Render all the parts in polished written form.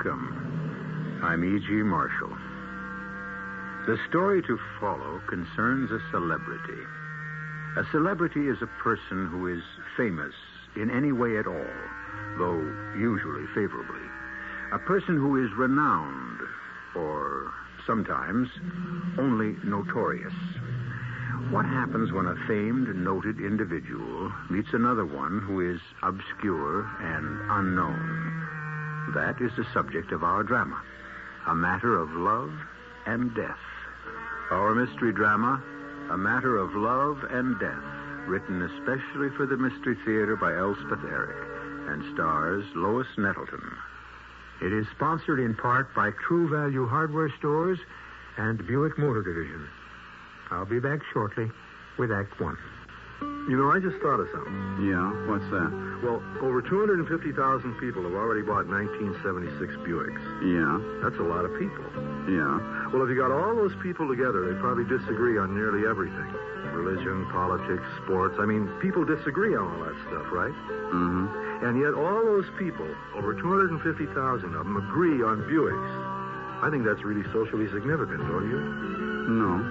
Welcome. I'm E.G. Marshall. The story to follow concerns a celebrity. A celebrity is a person who is famous in any way at all, though usually favorably. A person who is renowned, or sometimes only notorious. What happens when a famed, noted individual meets another one who is obscure and unknown? That is the subject of our drama, A Matter of Love and Death. Our mystery drama, A Matter of Love and Death, written especially for the Mystery Theater by Elspeth Eric, and stars Lois Nettleton. It is sponsored in part by True Value Hardware Stores and Buick Motor Division. I'll be back shortly with Act One. You know, I just thought of something. Yeah? What's that? Well, over 250,000 people have already bought 1976 Buicks. Yeah? That's a lot of people. Yeah? Well, if you got all those people together, they'd probably disagree on nearly everything. Religion, politics, sports. I mean, people disagree on all that stuff, right? Mm-hmm. And yet all those people, over 250,000 of them, agree on Buicks. I think that's really socially significant, don't you? No.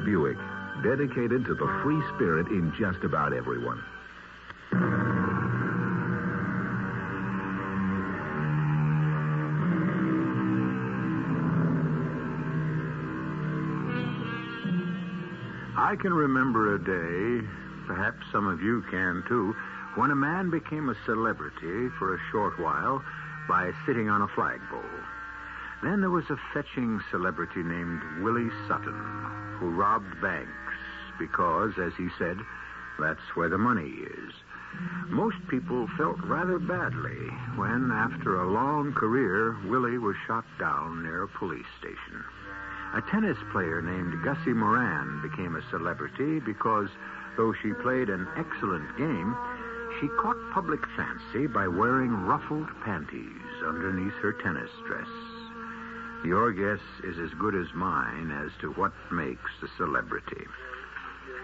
Buick, dedicated to the free spirit in just about everyone. I can remember a day, perhaps some of you can too, when a man became a celebrity for a short while by sitting on a flagpole. Then there was a fetching celebrity named Willie Sutton, who robbed banks because, as he said, that's where the money is. Most people felt rather badly when, after a long career, Willie was shot down near a police station. A tennis player named Gussie Moran became a celebrity because, though she played an excellent game, she caught public fancy by wearing ruffled panties underneath her tennis dress. Your guess is as good as mine as to what makes a celebrity.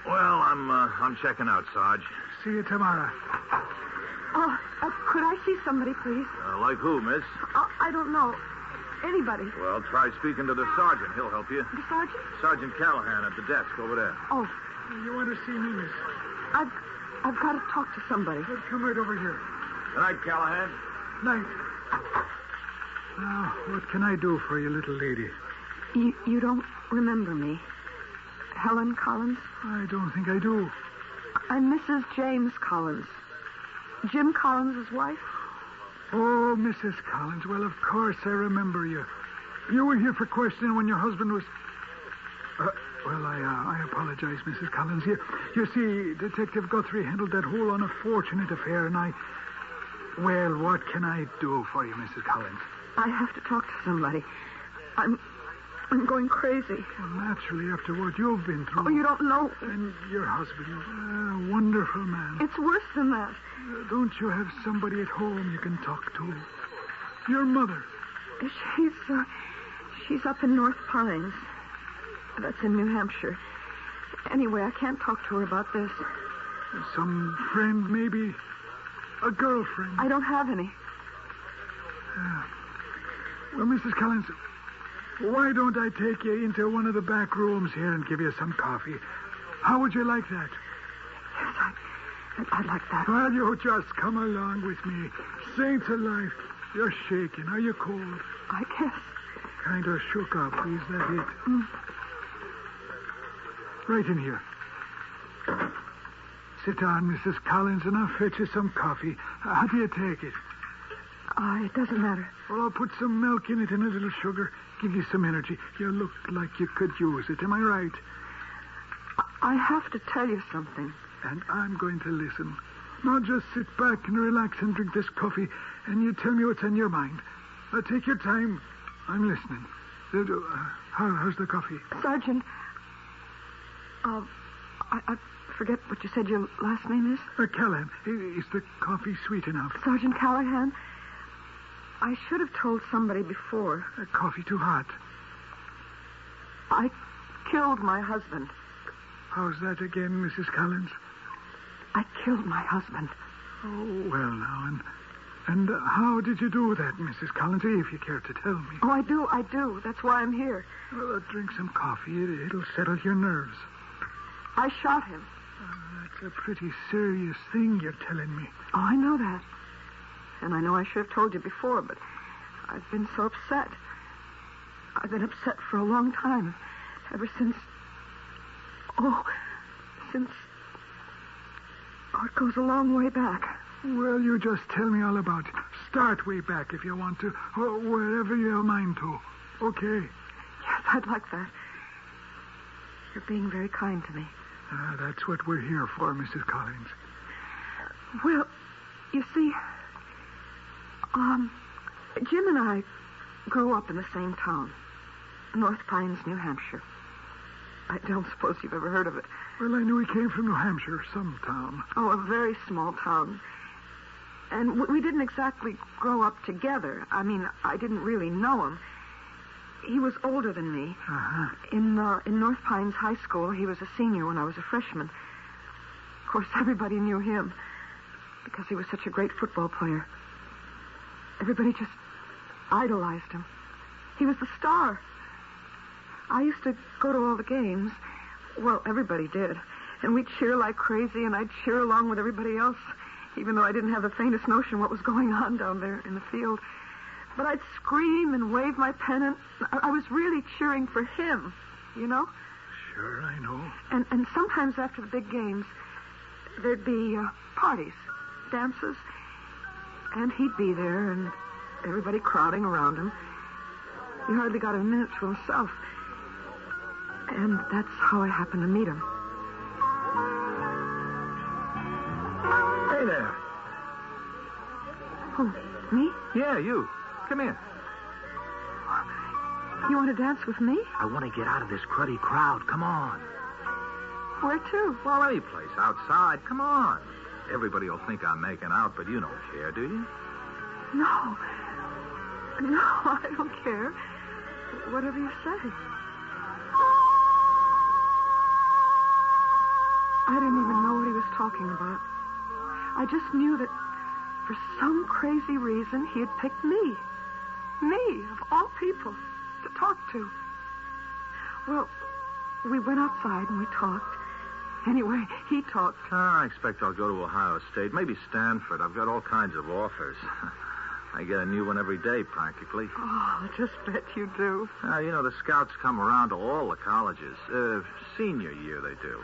Well, I'm checking out, Sarge. See you tomorrow. Could I see somebody, please? Like who, miss? I don't know. Anybody. Well, try speaking to the sergeant. He'll help you. The sergeant? Sergeant Callahan at the desk over there. Oh. You want to see me, miss? I've got to talk to somebody. Well, come right over here. Good night, Callahan. Night. Now, what can I do for you, little lady? You don't remember me? Helen Collins? I don't think I do. I'm Mrs. James Collins. Jim Collins' wife? Oh, Mrs. Collins. Well, of course I remember you. You were here for questioning when your husband was... I apologize, Mrs. Collins. You see, Detective Guthrie handled that whole unfortunate affair, and Well, what can I do for you, Mrs. Collins? I have to talk to somebody. I'm going crazy. Well, naturally, after what you've been through. Oh, you don't know. And your husband, a wonderful man. It's worse than that. Don't you have somebody at home you can talk to? Your mother. She's up in North Pines. That's in New Hampshire. Anyway, I can't talk to her about this. Some friend, maybe? A girlfriend? I don't have any. Well, Mrs. Collins, why don't I take you into one of the back rooms here and give you some coffee? How would you like that? Yes, I'd like that. Well, you just come along with me. Saints alive. You're shaking. Are you cold? I guess. Kind of shook up. Is that it? Right in here. Sit down, Mrs. Collins, and I'll fetch you some coffee. How do you take it? It doesn't matter. Well, I'll put some milk in it and a little sugar. Give you some energy. You look like you could use it. Am I right? I have to tell you something. And I'm going to listen. Now just sit back and relax and drink this coffee, and you tell me what's on your mind. Now take your time. I'm listening. How's the coffee? Sergeant, I forget what you said your last name is. Callahan. Is the coffee sweet enough? Sergeant Callahan, I should have told somebody before. Coffee too hot. I killed my husband. How's that again, Mrs. Collins? I killed my husband. Oh, well, now, And how did you do that, Mrs. Collins, if you care to tell me? Oh, I do. That's why I'm here. Well, drink some coffee. It'll settle your nerves. I shot him. That's a pretty serious thing you're telling me. Oh, I know that. And I know I should have told you before, but I've been so upset. I've been upset for a long time. Ever since... Oh, it goes a long way back. Well, you just tell me all about it. Start way back if you want to, or wherever you have a mind to. Okay? Yes, I'd like that. You're being very kind to me. That's what we're here for, Mrs. Collins. Well, you see, Jim and I grew up in the same town, North Pines, New Hampshire. I don't suppose you've ever heard of it. Well, I knew he came from New Hampshire, some town. Oh, a very small town. And we didn't exactly grow up together. I mean, I didn't really know him. He was older than me. Uh-huh. In North Pines High School, he was a senior when I was a freshman. Of course, everybody knew him because he was such a great football player. Everybody just idolized him. He was the star. I used to go to all the games. Well, everybody did. And we'd cheer like crazy, and I'd cheer along with everybody else, even though I didn't have the faintest notion what was going on down there in the field. But I'd scream and wave my pennant. I was really cheering for him, you know? Sure, I know. And sometimes after the big games, there'd be parties, dances, and he'd be there, and everybody crowding around him. He hardly got a minute to himself. And that's how I happened to meet him. Hey there. Oh, me? Yeah, you. Come here. You want to dance with me? I want to get out of this cruddy crowd. Come on. Where to? Well, any place. Outside. Come on. Everybody will think I'm making out, but you don't care, do you? No, I don't care. Whatever you say. I didn't even know what he was talking about. I just knew that for some crazy reason he had picked me. Me, of all people, to talk to. Well, we went outside and we talked. Anyway, he talked. I expect I'll go to Ohio State, maybe Stanford. I've got all kinds of offers. I get a new one every day, practically. Oh, I just bet you do. You know, the scouts come around to all the colleges. Senior year, they do.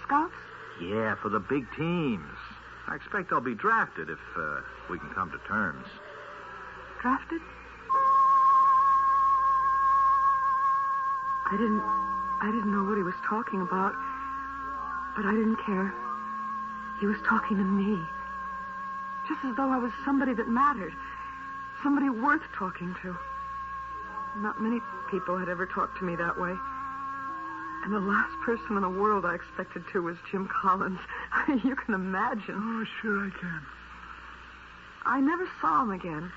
Scouts? Yeah, for the big teams. I expect I'll be drafted if we can come to terms. Drafted? I didn't know what he was talking about, but I didn't care. He was talking to me. Just as though I was somebody that mattered. Somebody worth talking to. Not many people had ever talked to me that way. And the last person in the world I expected to was Jim Collins. You can imagine. Oh, sure I can. I never saw him again.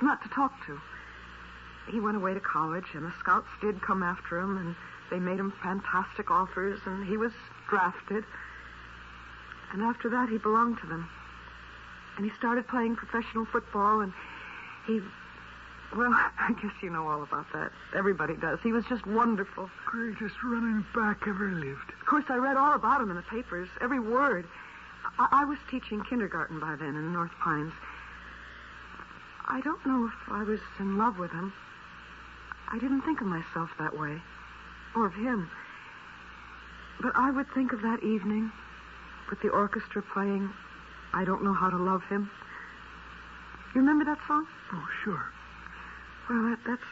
Not to talk to. He went away to college, and the scouts did come after him, and they made him fantastic offers, and he was drafted. And after that, he belonged to them. And he started playing professional football, and well, I guess you know all about that. Everybody does. He was just wonderful. Greatest running back ever lived. Of course, I read all about him in the papers, every word. I was teaching kindergarten by then in North Pines. I don't know if I was in love with him. I didn't think of myself that way, or of him. But I would think of that evening with the orchestra playing I Don't Know How to Love Him. You remember that song? Oh, sure. Well, that's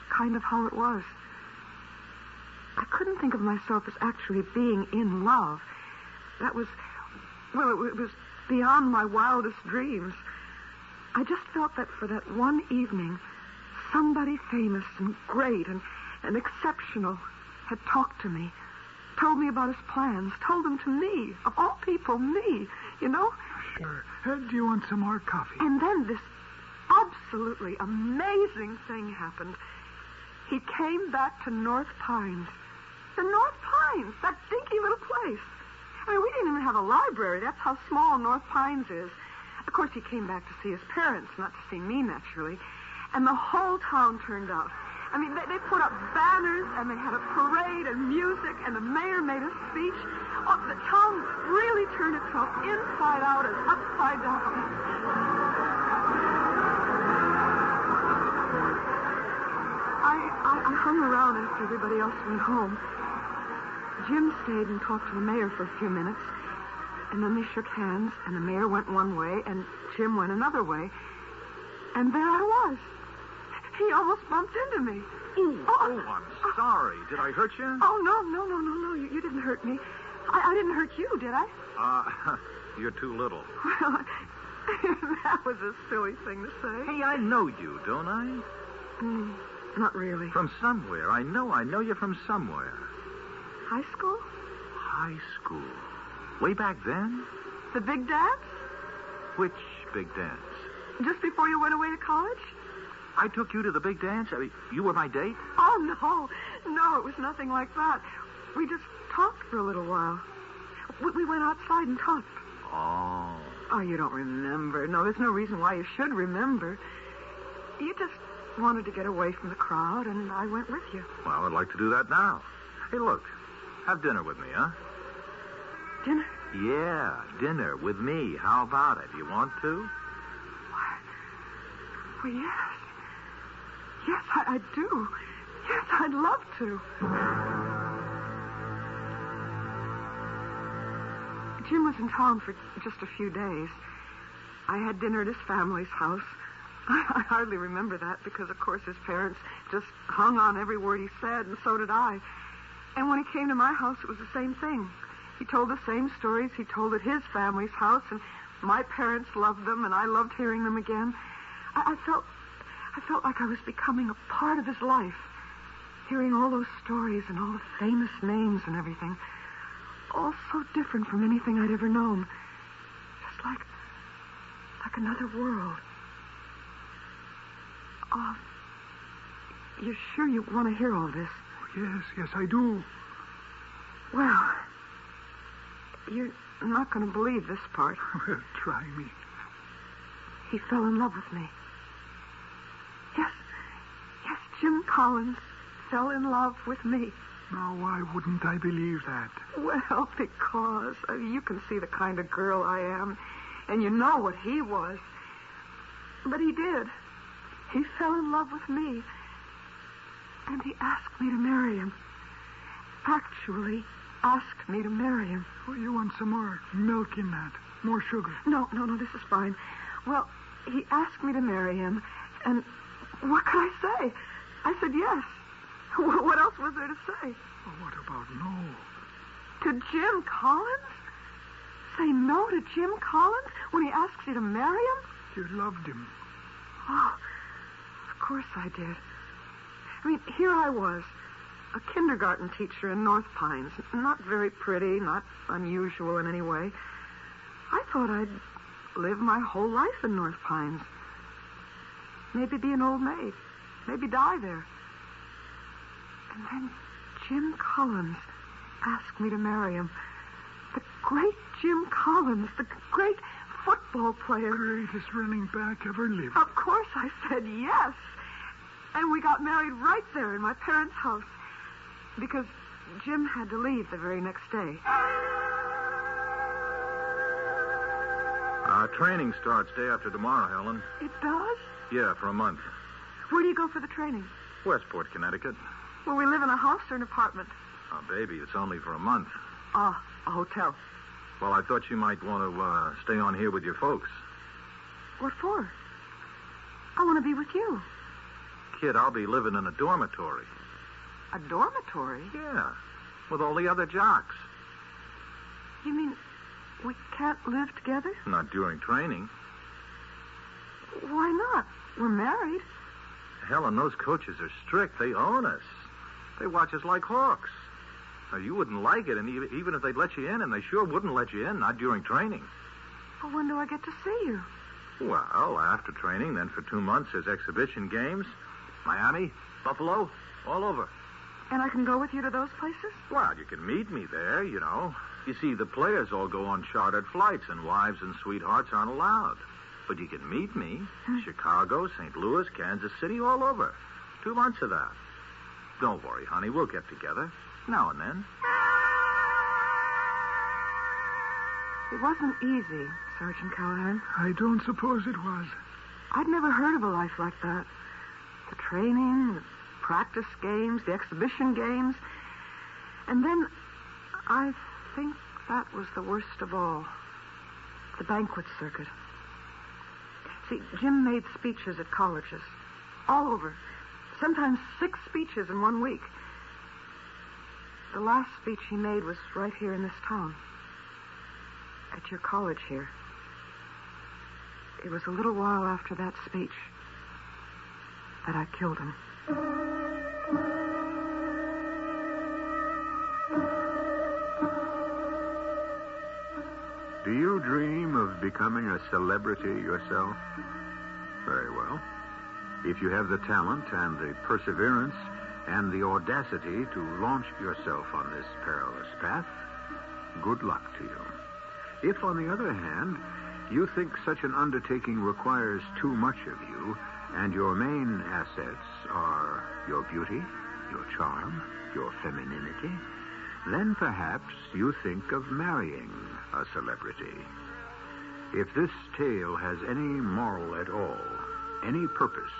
kind of how it was. I couldn't think of myself as actually being in love. That was, well, it was beyond my wildest dreams. I just felt that for that one evening, somebody famous and great and exceptional had talked to me, told me about his plans, told them to me, of all people, me, you know? Sure. Do you want some more coffee? And then this absolutely amazing thing happened. He came back to North Pines. The North Pines, that dinky little place. I mean, we didn't even have a library. That's how small North Pines is. Of course, he came back to see his parents, not to see me, naturally. And the whole town turned out. I mean, they put up banners, and they had a parade and music, and the mayor made a speech. Oh, the town really turned itself inside out and upside down. I hung around after everybody else went home. Jim stayed and talked to the mayor for a few minutes, and then they shook hands, and the mayor went one way, and Jim went another way. And there I was. He almost bumped into me. Oh, I'm sorry. Did I hurt you? Oh, no. You didn't hurt me. I didn't hurt you, did I? You're too little. Well, that was a silly thing to say. Hey, I know you, don't I? Not really. From somewhere. I know you from somewhere. High school? High school. Way back then? The big dance? Which big dance? Just before you went away to college? I took you to the big dance? I mean, you were my date? Oh, no, it was nothing like that. We just talked for a little while. We went outside and talked. Oh, you don't remember. No, there's no reason why you should remember. You just wanted to get away from the crowd, and I went with you. Well, I'd like to do that now. Hey, look, have dinner with me, huh? Dinner? Yeah, dinner with me. How about it? You want to? Well, yes. Yes, I do. Yes, I'd love to. Jim was in town for just a few days. I had dinner at his family's house. I hardly remember that because, of course, his parents just hung on every word he said, and so did I. And when he came to my house, it was the same thing. He told the same stories he told at his family's house, and my parents loved them, and I loved hearing them again. I felt like I was becoming a part of his life, hearing all those stories and all the famous names and everything, all so different from anything I'd ever known. Just like another world. Oh, you sure you want to hear all this? Yes, I do. Well, you're not going to believe this part. Well, try me. He fell in love with me. Yes, Jim Collins fell in love with me. Now, why wouldn't I believe that? Well, because you can see the kind of girl I am, and you know what he was. But he did. He fell in love with me, and he asked me to marry him. Actually, asked me to marry him. Oh, you want some more milk in that? More sugar? No, this is fine. Well, he asked me to marry him, and what can I say? I said yes. What else was there to say? Well, what about no? To Jim Collins? Say no to Jim Collins when he asks you to marry him? You loved him. Oh, of course I did. I mean, here I was, a kindergarten teacher in North Pines. Not very pretty, not unusual in any way. I thought I'd live my whole life in North Pines. Maybe be an old maid. Maybe die there. And then Jim Collins asked me to marry him. The great Jim Collins, the great football player. Greatest running back ever lived. Of course I said yes. And we got married right there in my parents' house. Because Jim had to leave the very next day. Training starts day after tomorrow, Helen. It does? Yeah, for a month. Where do you go for the training? Westport, Connecticut. Will we live in a house or an apartment? Oh, baby, it's only for a month. A hotel. Well, I thought you might want to stay on here with your folks. What for? I want to be with you. Kid, I'll be living in a dormitory. A dormitory? Yeah, with all the other jocks. You mean we can't live together? Not during training. Why not? We're married. Helen, those coaches are strict. They own us. They watch us like hawks. Now, you wouldn't like it, and even if they'd let you in, and they sure wouldn't let you in, not during training. Well, when do I get to see you? Well, after training, then for 2 months, there's exhibition games. Miami, Buffalo, all over. And I can go with you to those places? Well, you can meet me there, you know. You see, the players all go on chartered flights, and wives and sweethearts aren't allowed. But you can meet me. Chicago, St. Louis, Kansas City, all over. 2 months of that. Don't worry, honey. We'll get together. Now and then. It wasn't easy, Sergeant Callahan. I don't suppose it was. I'd never heard of a life like that. The training, the practice games, the exhibition games. And then I think that was the worst of all. The banquet circuit. See, Jim made speeches at colleges. All over. Sometimes 6 speeches in 1 week. The last speech he made was right here in this town. At your college here. It was a little while after that speech that I killed him. Do you dream of becoming a celebrity yourself? Very well. If you have the talent and the perseverance and the audacity to launch yourself on this perilous path, good luck to you. If, on the other hand, you think such an undertaking requires too much of you, and your main assets are your beauty, your charm, your femininity, then perhaps you think of marrying a celebrity. If this tale has any moral at all, any purpose,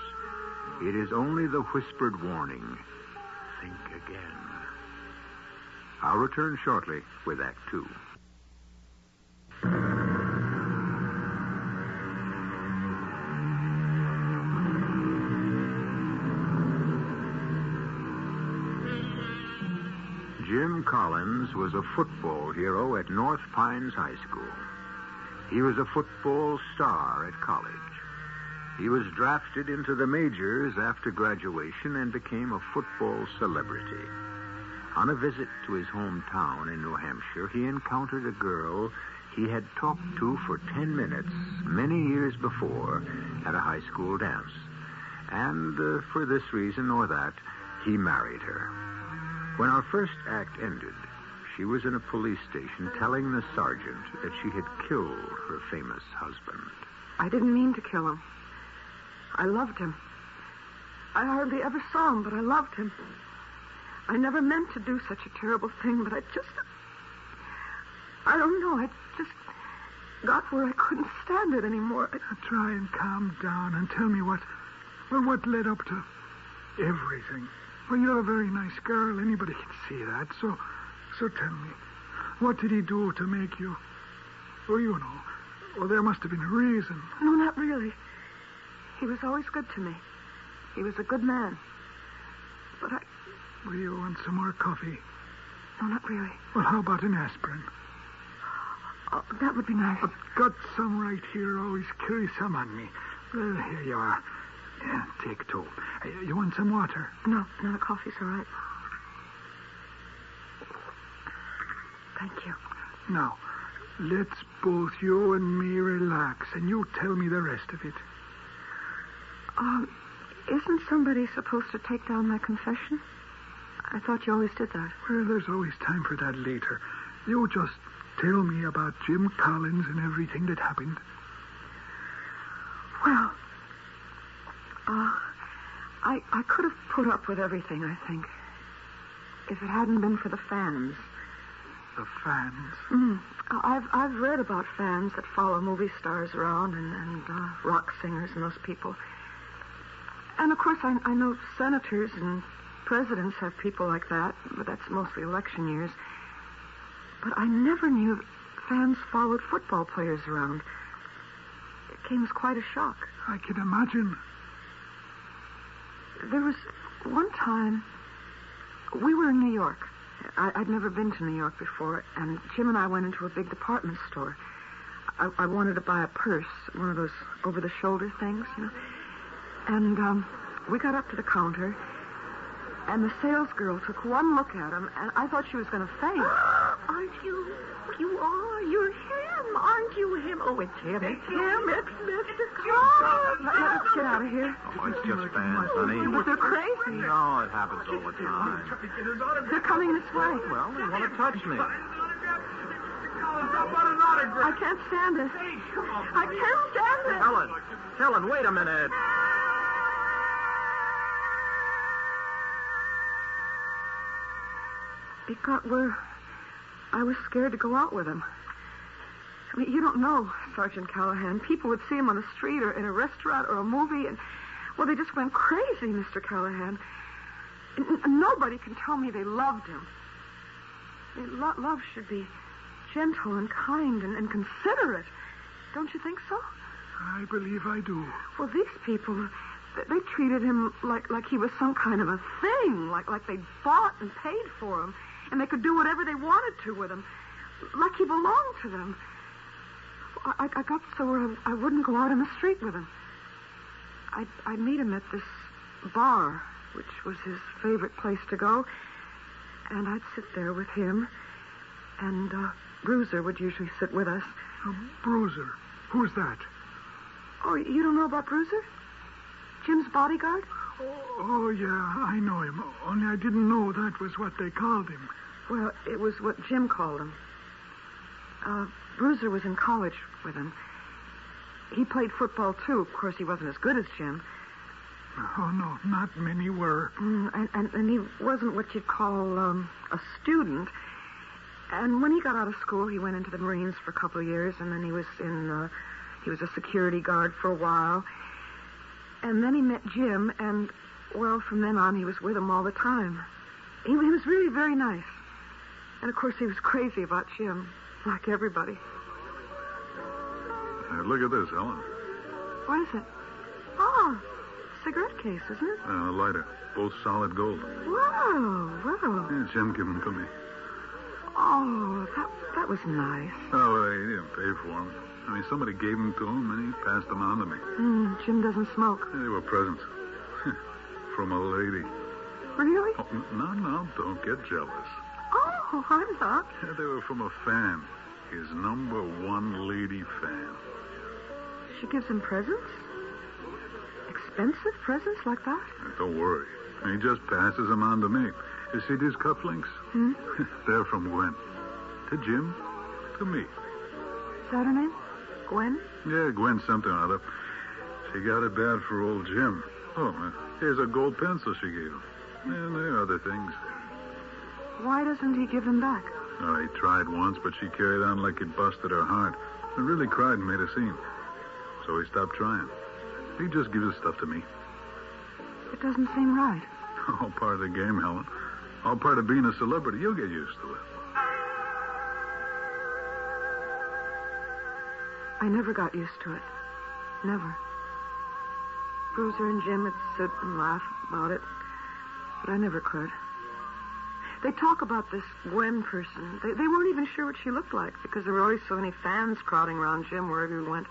it is only the whispered warning, think again. I'll return shortly with Act 2. Jim Collins was a football hero at North Pines High School. He was a football star at college. He was drafted into the majors after graduation and became a football celebrity. On a visit to his hometown in New Hampshire, he encountered a girl he had talked to for 10 minutes many years before at a high school dance. And for this reason or that, he married her. When our first act ended, she was in a police station telling the sergeant that she had killed her famous husband. I didn't mean to kill him. I loved him. I hardly ever saw him, but I loved him. I never meant to do such a terrible thing, but I don't know, I just got where I couldn't stand it anymore. Now try and calm down and tell me what led up to everything. Well, you're a very nice girl. Anybody can see that. So tell me, what did he do to make you? Well, you know. Well, there must have been a reason. No, not really. He was always good to me. He was a good man. But Well, you want some more coffee? No, not really. Well, how about an aspirin? Oh, that would be nice. I've got some right here. Always carry some on me. Well, here you are. Yeah, take 2. You want some water? No, the coffee's all right. Thank you. Now, let's both you and me relax, and you tell me the rest of it. Isn't somebody supposed to take down my confession? I thought you always did that. Well, there's always time for that later. You just tell me about Jim Collins and everything that happened. Well, I could have put up with everything, I think, if it hadn't been for the fans. The fans? I've read about fans that follow movie stars around and rock singers and those people. And, of course, I know senators and presidents have people like that, but that's mostly election years. But I never knew that fans followed football players around. It came as quite a shock. I can imagine. There was one time, we were in New York. I'd never been to New York before, and Jim and I went into a big department store. I wanted to buy a purse, one of those over-the-shoulder things, you know. And we got up to the counter, and the salesgirl took one look at him, and I thought she was going to faint. Aren't you? You are. You're him. Aren't you him? Oh, it's him. It's him. It's Mr. Collins. Let's get out of here. Oh, it's just fans, honey. But they're crazy. No, it happens all the time. They're coming this way. Well, they want to touch me. How about an autograph? I can't stand it. I can't stand it. Helen, wait a minute. It got where I was scared to go out with him. I mean, you don't know, Sergeant Callahan. People would see him on the street or in a restaurant or a movie, and, well, they just went crazy, Mr. Callahan. And nobody can tell me they loved him. I mean, love should be gentle and kind and considerate. Don't you think so? I believe I do. Well, these people, they treated him like he was some kind of a thing, like they'd bought and paid for him, and they could do whatever they wanted to with him, like he belonged to them. I got so I wouldn't go out in the street with him. I'd meet him at this bar, which was his favorite place to go, and I'd sit there with him, and Bruiser would usually sit with us. Bruiser? Who's that? Oh, you don't know about Bruiser? Jim's bodyguard? Oh, yeah, I know him. Only I didn't know that was what they called him. Well, it was what Jim called him. Bruiser was in college with him. He played football, too. Of course, he wasn't as good as Jim. Oh, no, not many were. And he wasn't what you'd call a student. And when he got out of school, he went into the Marines for a couple of years, and then he was a security guard for a while. And then he met Jim, and, well, from then on, he was with him all the time. He was really very nice. And, of course, he was crazy about Jim, like everybody. Look at this, Helen. What is it? Oh, cigarette case, isn't it? A lighter. Both solid gold. Wow. Yeah, Jim gave them to me. Oh, that was nice. Oh, he didn't pay for them. I mean, somebody gave them to him, and he passed them on to me. Jim doesn't smoke. Yeah, they were presents. From a lady. Really? Oh, no, don't get jealous. Oh, I'm not. Yeah, they were from a fan. His #1 lady fan. She gives him presents? Expensive presents like that? Don't worry. He just passes them on to me. You see these cufflinks? They're from Gwen. To Jim, to me. Is that her name? Gwen? Yeah, Gwen something or other. She got it bad for old Jim. Oh, here's a gold pencil she gave him. And there are other things. Why doesn't he give them back? Oh, he tried once, but she carried on like it busted her heart. He really cried and made a scene. So he stopped trying. He just gives his stuff to me. It doesn't seem right. All part of the game, Helen. All part of being a celebrity. You'll get used to it. I never got used to it. Never. Bruiser and Jim would sit and laugh about it, but I never could. They talk about this Gwen person. They weren't even sure what she looked like because there were always so many fans crowding around Jim wherever he went.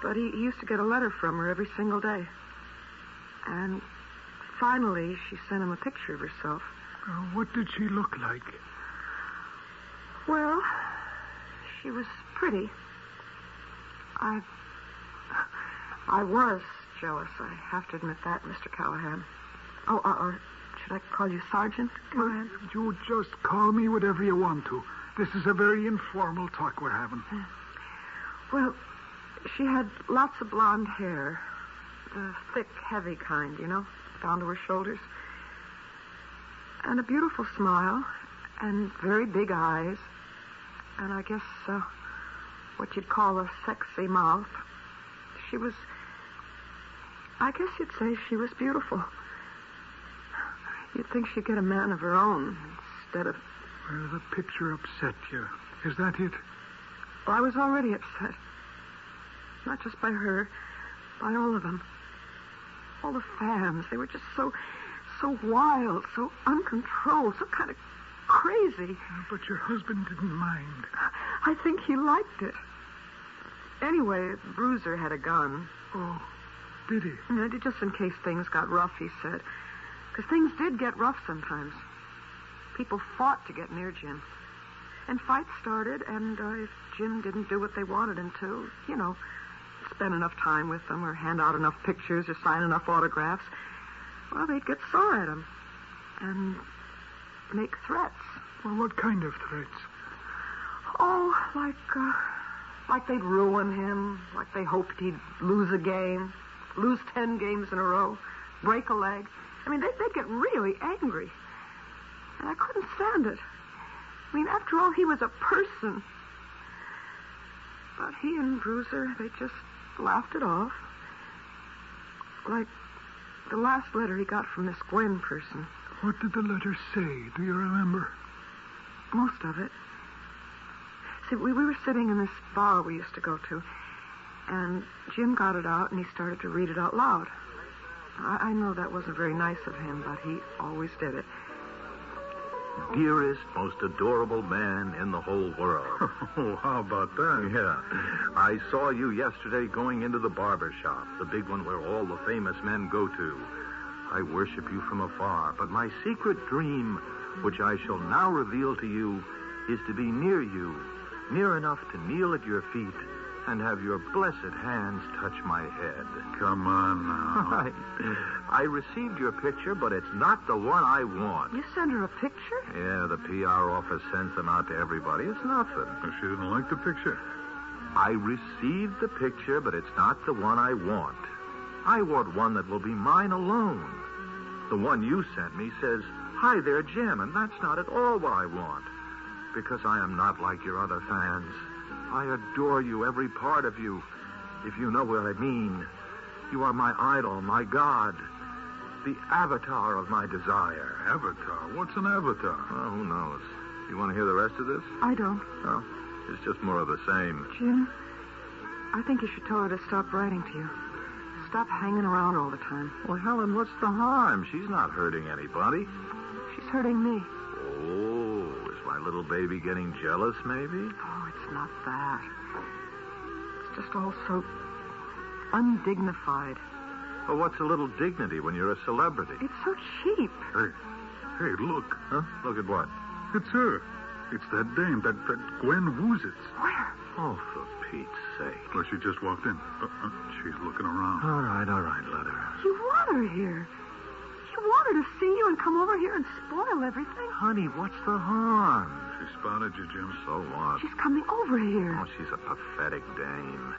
But he used to get a letter from her every single day. And finally, she sent him a picture of herself. What did she look like? Well, she was pretty. I was jealous. I have to admit that, Mr. Callahan. Should I call you Sergeant Callahan? You just call me whatever you want to. This is a very informal talk we're having. Well, she had lots of blonde hair. The thick, heavy kind, you know, down to her shoulders. And a beautiful smile. And very big eyes. And I guess what you'd call a sexy mouth. I guess you'd say she was beautiful. You'd think she'd get a man of her own instead of... Well, the picture upset you. Is that it? Well, I was already upset. Not just by her, by all of them. All the fans. They were just so wild, so uncontrolled, so kind of crazy. But your husband didn't mind. I think he liked it. Anyway, Bruiser had a gun. Oh, did he? Just in case things got rough, he said. Because things did get rough sometimes. People fought to get near Jim. And fights started, and if Jim didn't do what they wanted him to, spend enough time with them or hand out enough pictures or sign enough autographs, well, they'd get sore at him and make threats. Well, what kind of threats? Oh, Like they'd ruin him, like they hoped he'd lose a game, lose 10 games in a row, break a leg. I mean, they'd get really angry. And I couldn't stand it. I mean, after all, he was a person. But he and Bruiser, they just laughed it off. Like the last letter he got from this Gwen person. What did the letter say? Do you remember? Most of it. See, we were sitting in this bar we used to go to, and Jim got it out, and he started to read it out loud. I know that wasn't very nice of him, but he always did it. Dearest, most adorable man in the whole world. Oh, how about that? Yeah. I saw you yesterday going into the barber shop, the big one where all the famous men go to. I worship you from afar, but my secret dream, which I shall now reveal to you, is to be near you, near enough to kneel at your feet and have your blessed hands touch my head. Come on now. I received your picture, but it's not the one I want. You sent her a picture? Yeah, the PR office sends them out to everybody. It's nothing. She didn't like the picture. I received the picture, but it's not the one I want. I want one that will be mine alone. The one you sent me says, "Hi there, Jim," and that's not at all what I want. Because I am not like your other fans. I adore you, every part of you, if you know what I mean. You are my idol, my god, the avatar of my desire. Avatar? What's an avatar? Oh, who knows? You want to hear the rest of this? I don't. Oh, it's just more of the same. Jim, I think you should tell her to stop writing to you. Stop hanging around all the time. Well, Helen, what's the harm? She's not hurting anybody. She's hurting me. Oh, is my little baby getting jealous, maybe? Oh, it's not that. It's just all so undignified. Well, what's a little dignity when you're a celebrity? It's so cheap. Hey, look. Huh? Look at what? It's her. It's that dame, that Gwen Woozitz. Where? Oh, for Pete's sake. Well, she just walked in. She's looking around. All right, let her. You want her here. You want her to see you and come over here and spoil everything. Honey, what's the harm? She spotted you, Jim. So what? She's coming over here. Oh, she's a pathetic dame.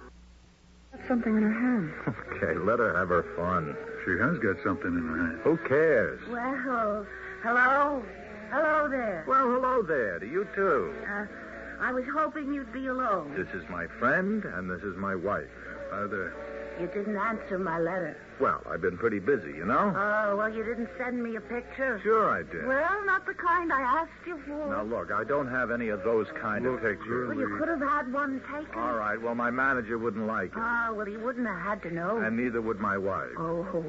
Got something in her hand. Okay, let her have her fun. She has got something in her hand. Who cares? Well, hello? Hello there. Well, hello there to you, too. I was hoping you'd be alone. This is my friend, and this is my wife. Hi there. You didn't answer my letter. Well, I've been pretty busy, you know? Oh, well, you didn't send me a picture. Sure I did. Well, not the kind I asked you for. Now, look, I don't have any of those kind of pictures. Well, you could have had one taken. All right, well, my manager wouldn't like it. Oh, well, he wouldn't have had to know. And neither would my wife. Oh,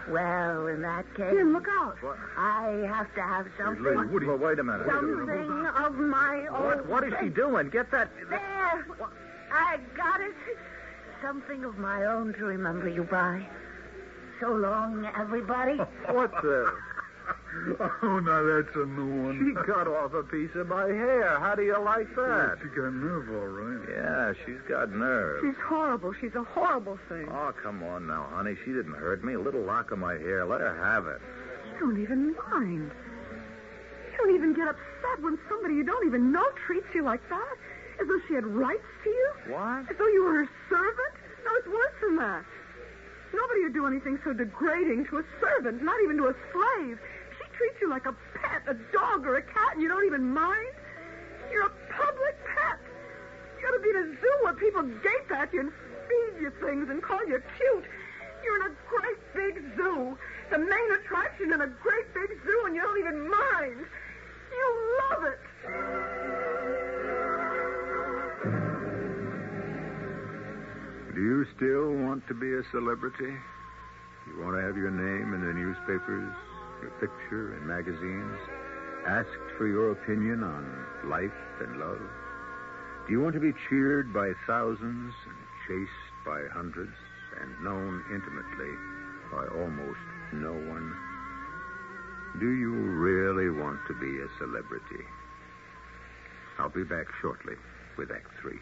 well, in that case... Jim, look out. What? I have to have something... Well, wait a minute. Something of my own... What is she doing? Get that... There! I got it. Something of my own to remember you by. So long, everybody. What the... Oh, now that's a new one. She cut off a piece of my hair. How do you like that? She got nerve, all right. Yeah, she's got nerve. She's horrible. She's a horrible thing. Oh, come on now, honey. She didn't hurt me. A little lock of my hair. Let her have it. You don't even mind. You don't even get upset when somebody you don't even know treats you like that. As though she had rights to you. What? As though you were her servant. No, it's worse than that. Nobody would do anything so degrading to a servant, not even to a slave. She treats you like a pet, a dog or a cat, and you don't even mind. You're a public pet. You ought to be in a zoo where people gape at you and feed you things and call you cute. You're in a great big zoo, the main attraction in a great big zoo, and you don't even mind. You love it. Do you still want to be a celebrity? You want to have your name in the newspapers, your picture in magazines, asked for your opinion on life and love? Do you want to be cheered by thousands and chased by hundreds and known intimately by almost no one? Do you really want to be a celebrity? I'll be back shortly with Act 3.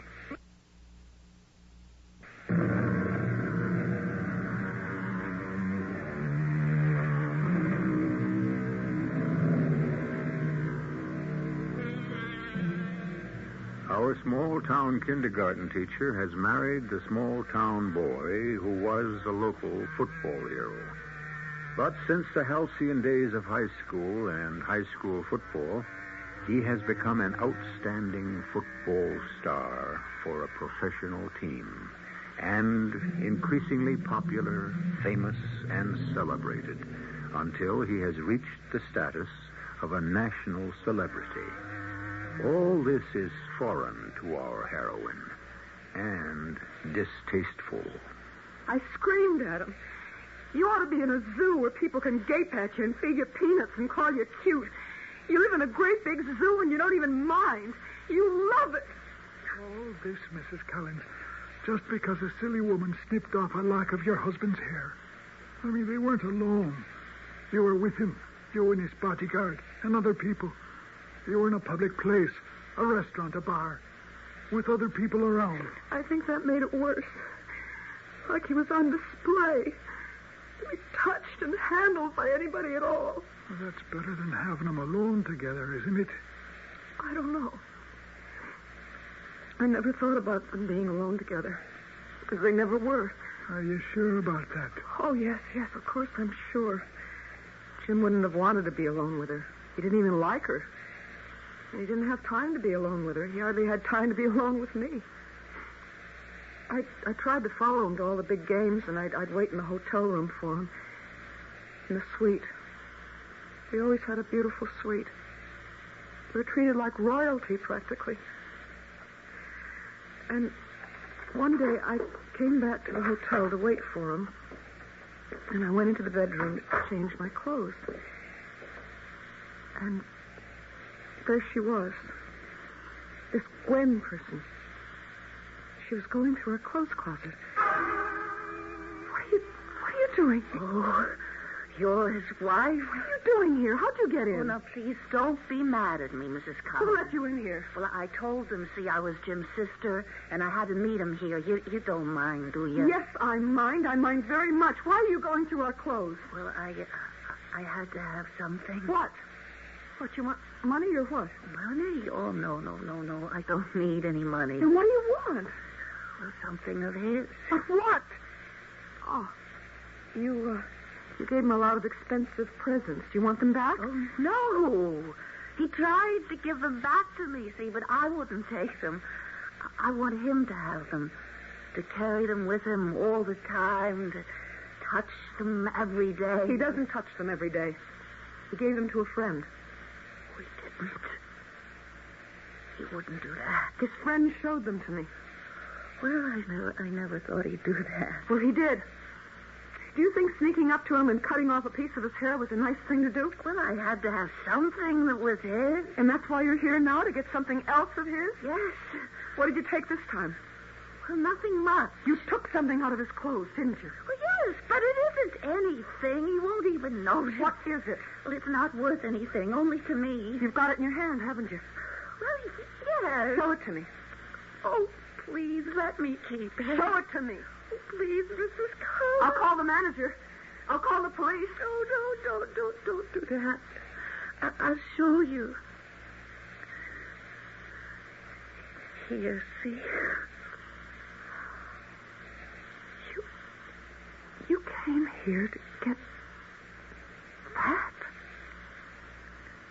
Our small-town kindergarten teacher has married the small-town boy who was a local football hero. But since the halcyon days of high school and high school football, he has become an outstanding football star for a professional team, and increasingly popular, famous, and celebrated, until he has reached the status of a national celebrity. All this is foreign to our heroine, and distasteful. I screamed at him. You ought to be in a zoo where people can gape at you and feed you peanuts and call you cute. You live in a great big zoo and you don't even mind. You love it. All this, Mrs. Collins, just because a silly woman snipped off a lock of your husband's hair. I mean, they weren't alone. You were with him. You and his bodyguard and other people. You were in a public place, a restaurant, a bar, with other people around. I think that made it worse. Like he was on display. To be touched and handled by anybody at all. Well, that's better than having them alone together, isn't it? I don't know. I never thought about them being alone together. Because they never were. Are you sure about that? Oh, yes, of course I'm sure. Jim wouldn't have wanted to be alone with her. He didn't even like her. And he didn't have time to be alone with her. He hardly had time to be alone with me. I tried to follow him to all the big games, and I'd wait in the hotel room for him. In the suite. We always had a beautiful suite. We were treated like royalty, practically. And one day I came back to the hotel to wait for him, and I went into the bedroom to change my clothes. And there she was. This Gwen person. She was going through her clothes closet. What are you doing? Oh, you're his wife? What are you doing here? How'd you get in? Oh, now, please don't be mad at me, Mrs. Collins. Who let you in here? Well, I told them, see, I was Jim's sister, and I had to meet him here. You don't mind, do you? Yes, I mind. I mind very much. Why are you going through our clothes? Well, I had to have something. What? What, you want money or what? Money? Oh, no. I don't need any money. Then what do you want? Well, something of his. But what? Oh, you gave him a lot of expensive presents. Do you want them back? Oh, no. He tried to give them back to me, see, but I wouldn't take them. I want him to have them, to carry them with him all the time, to touch them every day. He doesn't touch them every day. He gave them to a friend. We didn't. He wouldn't do that. His friend showed them to me. Well, I never thought he'd do that. Well, he did. Do you think sneaking up to him and cutting off a piece of his hair was a nice thing to do? Well, I had to have something that was his. And that's why you're here now, to get something else of his? Yes. What did you take this time? Well, nothing much. You took something out of his clothes, didn't you? Well, yes, but it isn't anything. He won't even notice. What is it? Well, it's not worth anything, only to me. You've got it in your hand, haven't you? Well, yes. Show it to me. Oh, please, let me keep it. Show it to me. Oh, please, Mrs. Collins. I'll call the manager. I'll call the police. No, don't do that. I'll show you. Here, see. You came here to get that?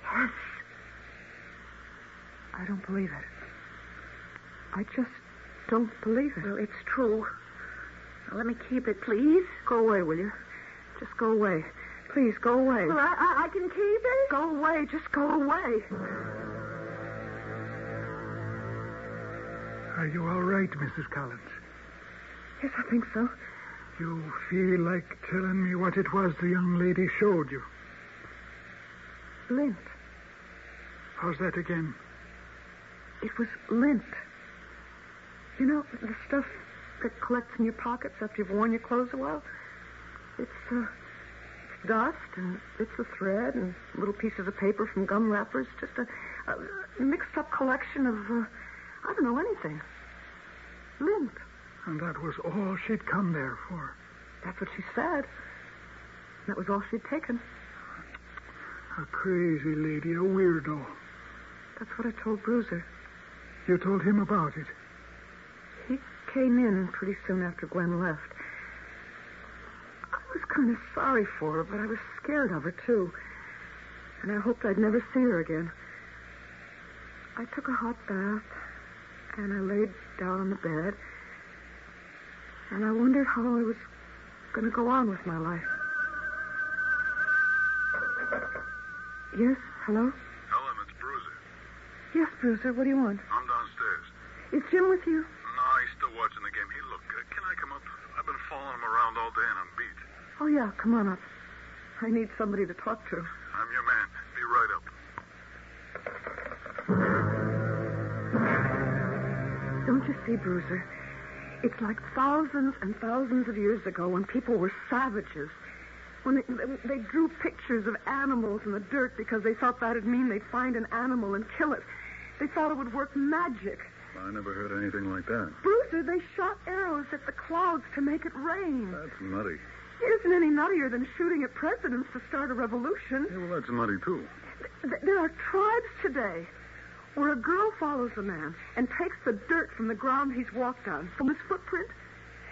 Yes. I don't believe it. I just don't believe it. Well, it's true. Now, let me keep it, please. Go away, will you? Just go away. Please, go away. Well, I can keep it. Go away. Just go away. Are you all right, Mrs. Collins? Yes, I think so. You feel like telling me what it was the young lady showed you? Lint. How's that again? It was lint. You know, the stuff that collects in your pockets after you've worn your clothes a while? It's dust and bits of thread and little pieces of paper from gum wrappers. Just a mixed-up collection of, I don't know, anything. Lint. And that was all she'd come there for? That's what she said. That was all she'd taken. A crazy lady, a weirdo. That's what I told Bruiser. You told him about it? He came in pretty soon after Gwen left. I was kind of sorry for her, but I was scared of her, too. And I hoped I'd never see her again. I took a hot bath, and I laid down on the bed, and I wondered how I was going to go on with my life. Yes, hello? Helen, it's Bruiser. Yes, Bruiser, what do you want? I'm downstairs. Is Jim with you? No, he's still watching the game. Hey, look, can I come up? I've been following him around all day and I'm beat. Oh, yeah, come on up. I need somebody to talk to. I'm your man. Be right up. Don't you see, Bruiser? It's like thousands and thousands of years ago when people were savages. When they drew pictures of animals in the dirt because they thought that'd mean they'd find an animal and kill it. They thought it would work magic. I never heard anything like that. Bruiser, they shot arrows at the clouds to make it rain. That's nutty. It isn't any nuttier than shooting at presidents to start a revolution. Yeah, well, that's nutty, too. There are tribes today where a girl follows a man and takes the dirt from the ground he's walked on, from his footprint,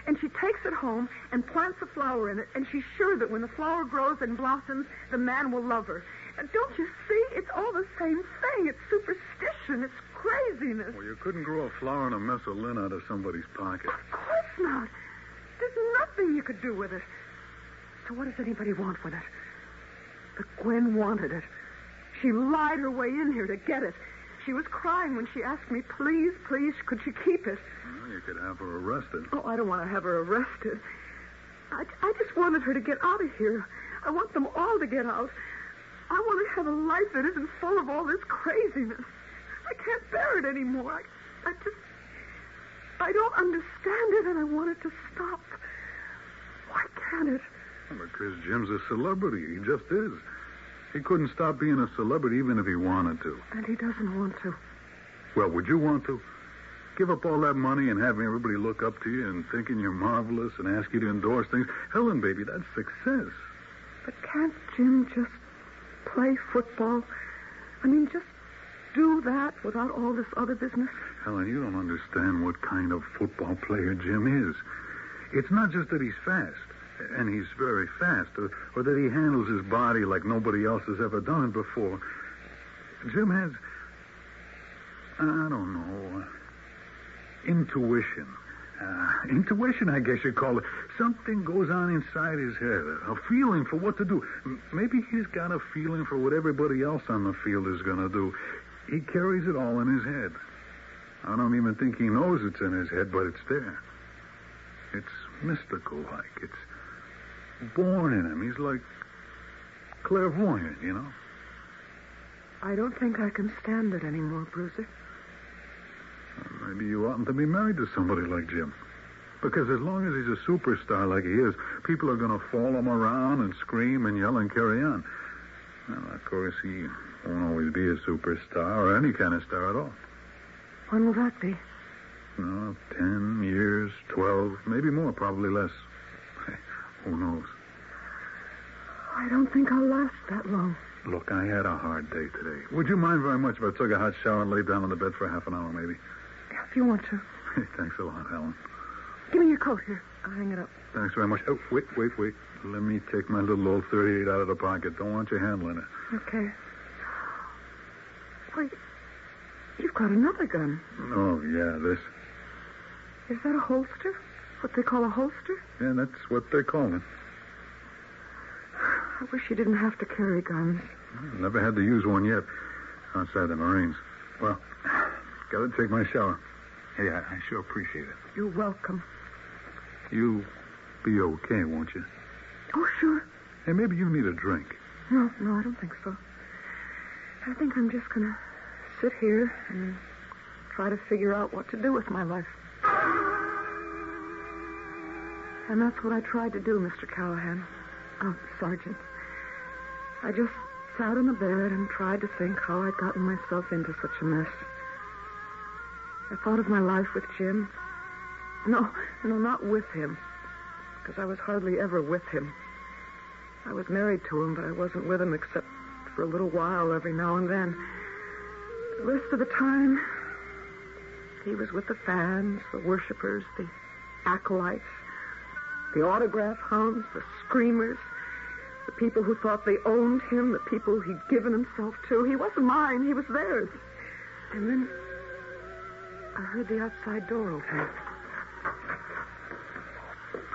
and she takes it home and plants a flower in it, and she's sure that when the flower grows and blossoms, the man will love her. And don't you see? It's all the same thing. It's superstition. It's craziness. Well, you couldn't grow a flower and a mess of lint out of somebody's pocket. Of course not. There's nothing you could do with it. So what does anybody want with it? But Gwen wanted it. She lied her way in here to get it. She was crying when she asked me, please, could she keep it? Well, you could have her arrested. Oh, I don't want to have her arrested. I just wanted her to get out of here. I want them all to get out. I want to have a life that isn't full of all this craziness. I can't bear it anymore. I don't understand it, and I want it to stop. Why can't it? Well, because Jim's a celebrity. He just is. He couldn't stop being a celebrity even if he wanted to. And he doesn't want to. Well, would you want to? Give up all that money and having everybody look up to you and thinking you're marvelous and ask you to endorse things. Helen, baby, that's success. But can't Jim just play football? I mean, just do that without all this other business? Helen, you don't understand what kind of football player Jim is. It's not just that he's fast, and he's very fast, or that he handles his body like nobody else has ever done it before. Jim has, I don't know, intuition. Intuition, I guess you'd call it. Something goes on inside his head, a feeling for what to do. Maybe he's got a feeling for what everybody else on the field is going to do. He carries it all in his head. I don't even think he knows it's in his head, but it's there. It's mystical, like. It's born in him. He's like clairvoyant, you know? I don't think I can stand it anymore, Bruiser. Maybe you oughtn't to be married to somebody like Jim. Because as long as he's a superstar like he is, people are going to follow him around and scream and yell and carry on. Well, of course, he won't always be a superstar or any kind of star at all. When will that be? 10 years, 12, maybe more, probably less. Who knows? I don't think I'll last that long. Look, I had a hard day today. Would you mind very much if I took a hot shower and laid down on the bed for half an hour, maybe? If you want to. Hey, thanks a lot, Helen. Give me your coat here. I'll hang it up. Thanks very much. Oh, wait. Let me take my little old 38 out of the pocket. Don't want you handling it. Okay. Wait. You've got another gun. Oh, yeah, this. Is that a holster? What they call a holster? Yeah, that's what they call it. I wish you didn't have to carry guns. Never had to use one yet. Outside the Marines. Well, gotta take my shower. Hey, I sure appreciate it. You're welcome. You'll be okay, won't you? Oh, sure. Hey, maybe you need a drink. No, I don't think so. I think I'm just gonna sit here and try to figure out what to do with my life. And that's what I tried to do, Mr. Callahan. Oh, Sergeant. I just sat in the bed and tried to think how I'd gotten myself into such a mess. I thought of my life with Jim. No, not with him, because I was hardly ever with him. I was married to him, but I wasn't with him except for a little while every now and then. The rest of the time, He was with the fans, the worshippers, the acolytes, the autograph hounds, the screamers, the people who thought they owned him, the people he'd given himself to. He wasn't mine. He was theirs. And then I heard the outside door open.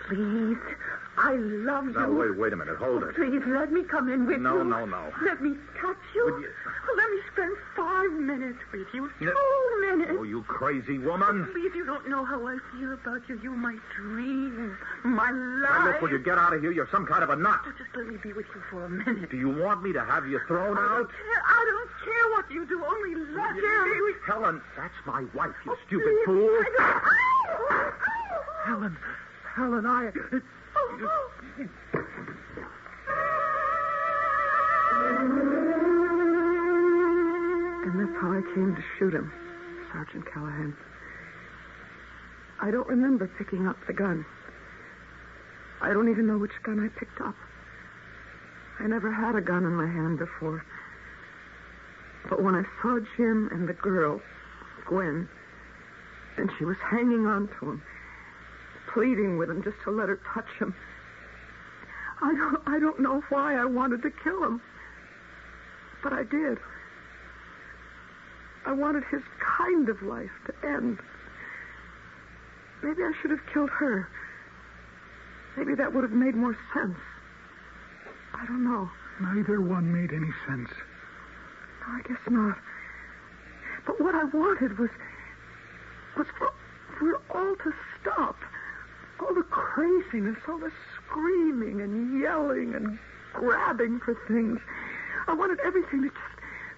Please, I love you. Now, wait a minute. Hold it. Please, let me come in with you. No. Let me touch you. Would you- Let me spend 5 minutes with you. 2 minutes. Oh, you crazy woman. Please, you don't know how I feel about you. You're my dream, my life. Now, look, will you get out of here? You're some kind of a nut. Oh, just let me be with you for a minute. Do you want me to have you thrown out? I don't care what you do. Only let me. Helen, that's my wife, you stupid Please, fool. I Helen, I... And that's how I came to shoot him, Sergeant Callahan. I don't remember picking up the gun. I don't even know which gun I picked up. I never had a gun in my hand before. But when I saw Jim and the girl, Gwen, and she was hanging on to him, pleading with him just to let her touch him, I don't know why I wanted to kill him. But I did. I wanted his kind of life to end. Maybe I should have killed her. Maybe that would have made more sense. I don't know. Neither one made any sense. No, I guess not. But what I wanted was for it all to stop. All the craziness, all the screaming and yelling and grabbing for things. I wanted everything to just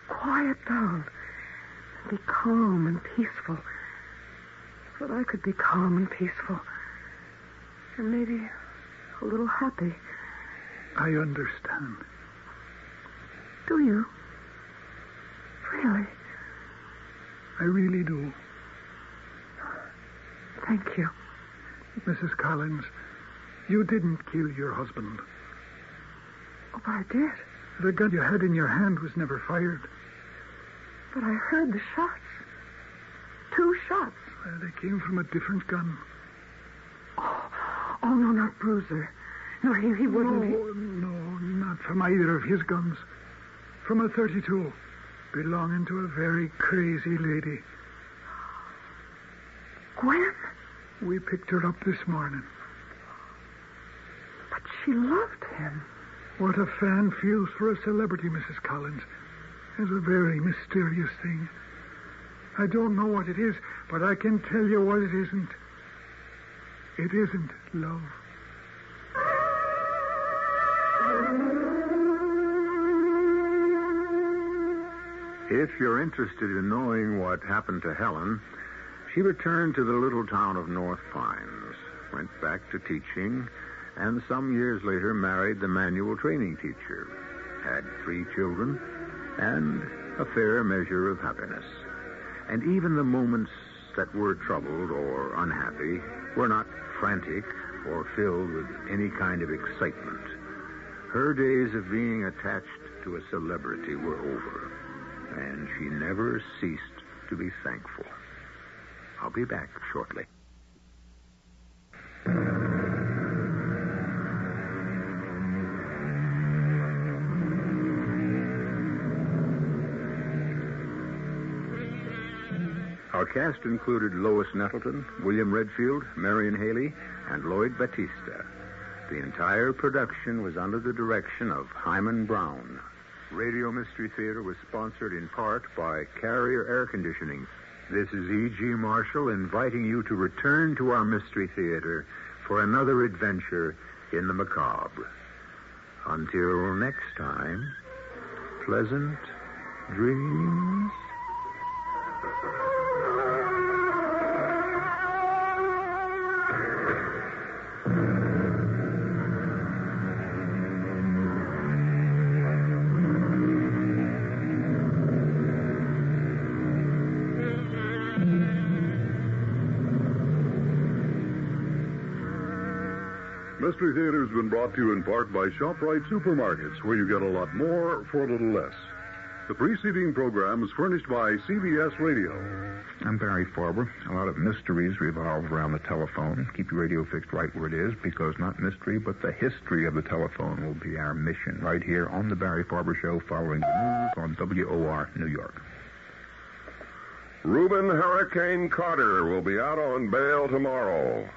quiet down. Be calm and peaceful. So that I could be calm and peaceful. And maybe a little happy. I understand. Do you? Really? I really do. Thank you. Mrs. Collins, you didn't kill your husband. Oh, but I did. The gun you had in your hand was never fired. But I heard the shots. 2 shots. They came from a different gun. Oh, no, not Bruiser. No, he wouldn't. No, not from either of his guns. From a .32, belonging to a very crazy lady. Gwen? We picked her up this morning. But she loved him. What a fan feels for a celebrity, Mrs. Collins, is a very mysterious thing. I don't know what it is, but I can tell you what it isn't. It isn't love. If you're interested in knowing what happened to Helen, she returned to the little town of North Pines, went back to teaching, and some years later married the manual training teacher, had 3 children, and a fair measure of happiness. And even the moments that were troubled or unhappy were not frantic or filled with any kind of excitement. Her days of being attached to a celebrity were over, and she never ceased to be thankful. I'll be back shortly. Our cast included Lois Nettleton, William Redfield, Marion Haley, and Lloyd Batista. The entire production was under the direction of Hyman Brown. Radio Mystery Theater was sponsored in part by Carrier Air Conditioning. This is E.G. Marshall inviting you to return to our Mystery Theater for another adventure in the macabre. Until next time, pleasant dreams. Mystery Theater has been brought to you in part by ShopRite Supermarkets, where you get a lot more for a little less. The preceding program is furnished by CBS Radio. I'm Barry Farber. A lot of mysteries revolve around the telephone. Keep your radio fixed right where it is, because not mystery, but the history of the telephone will be our mission right here on the Barry Farber Show, following the news on WOR New York. Reuben Hurricane Carter will be out on bail tomorrow.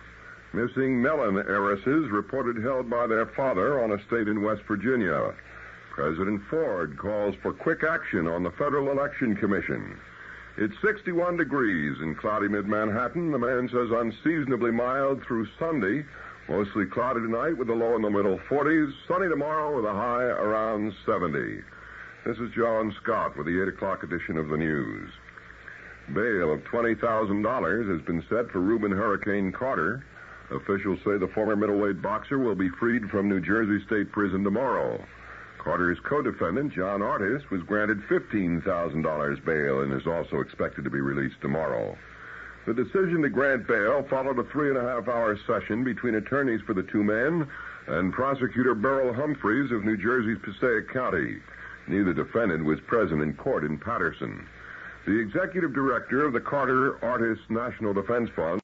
Missing melon heiresses reported held by their father on a estate in West Virginia. President Ford calls for quick action on the Federal Election Commission. It's 61 degrees in cloudy mid-Manhattan. The man says unseasonably mild through Sunday. Mostly cloudy tonight with a low in the middle 40s. Sunny tomorrow with a high around 70. This is John Scott with the 8 o'clock edition of the news. Bail of $20,000 has been set for Reuben Hurricane Carter. Officials say the former middleweight boxer will be freed from New Jersey State Prison tomorrow. Carter's co-defendant, John Artis, was granted $15,000 bail and is also expected to be released tomorrow. The decision to grant bail followed a 3.5-hour session between attorneys for the two men and prosecutor Beryl Humphreys of New Jersey's Passaic County. Neither defendant was present in court in Patterson. The executive director of the Carter Artis National Defense Fund